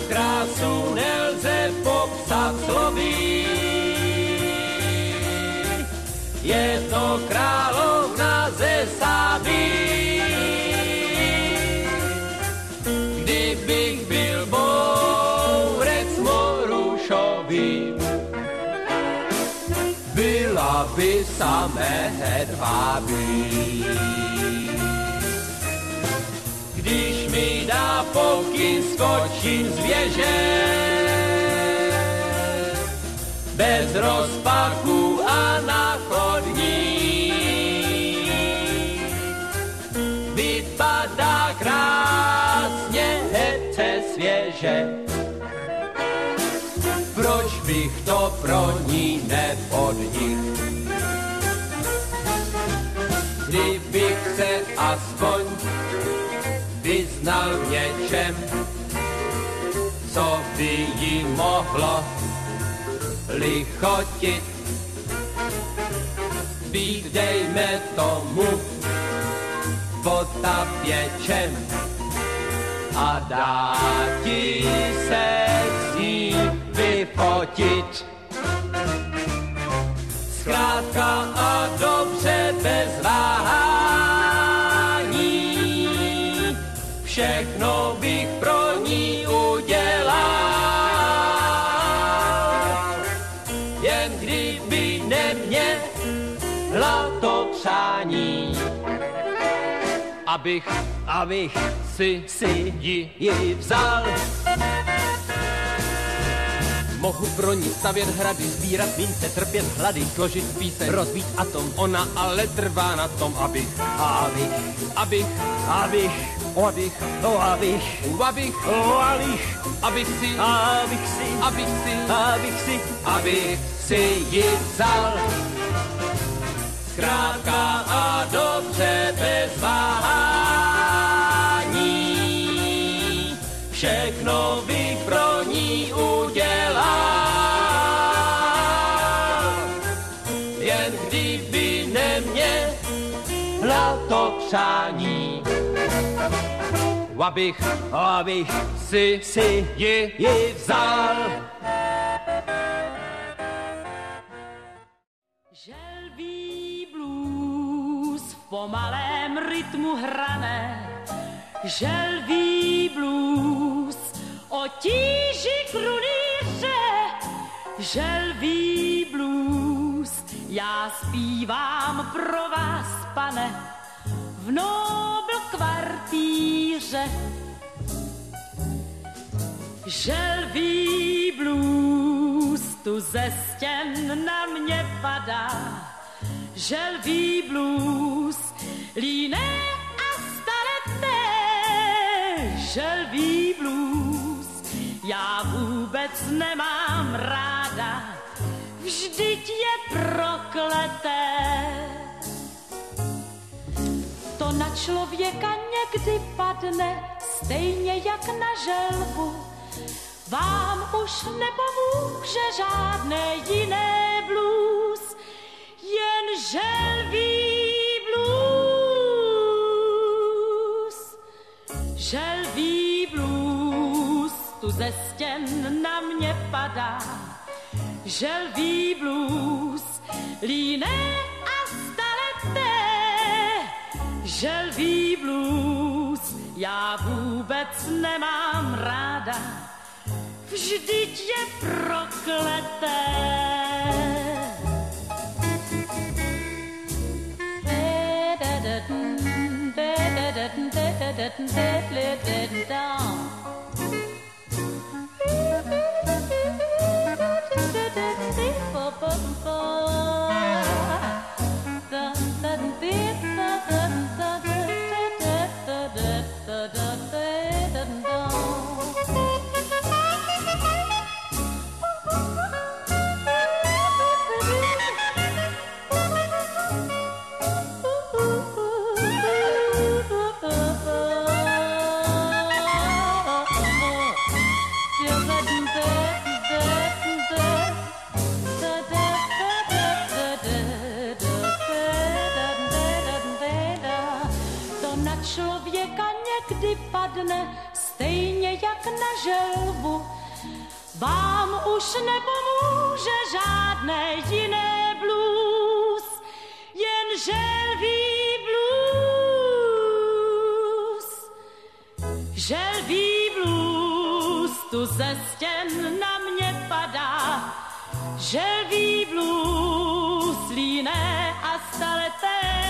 krásu nelze popsat slovy. Je to královna ze Sávy. Kdybych byl bourec morušový, byla by samé hedvábí. Když mi dá pokyn, skočím z věže, bez rozpaku a na chodník. Vypadá krásně, hezce, svěže. Proč bych to pro ní nepodnikl? Kdybych se aspoň vyznal v něčem, co by jí mohlo lichotit. Být, dejme tomu, potapěčem a dá ti se s ní vyfotit. Zkrátka a dobře bez váhání, všechno bych pro ní udělal. Jen kdyby neměla to přání, abych si ji vzal. Mohu pro ní stavět hrady, sbírat mince, trpět hlady, složit píseň, rozbít atom. Ona ale trvá na tom, abych si ji vzal. Zkrátka a dobře bez váhání, všechno bych pro ní udělal. Jen kdyby neměla to přání, abych si ji vzal. Želví blues v pomalém rytmu hrané, želví blues o tíži krunýře, želví blues, já zpívám pro vás, pane, v Nobl kvartíře. Želví blues tu ze stěn na mě padá, želví blues líné a staletné, želví blues já vůbec nemám ráda, vždyť je prokleté. To na člověka někdy padne, stejně jak na želvu. Vám už nepomůže žádné jiné blues, jen želví blues. Želví blues tu ze stěn na mě padá, želví blues líné a staletné, želví blues já vůbec nemám ráda, vždyť je prokleté. Stejně jak na želvu, vám už nepomůže žádné jiné blues, jen želví blues. Želví blues tu ze stěn na mě padá, želví blues líné a staleté.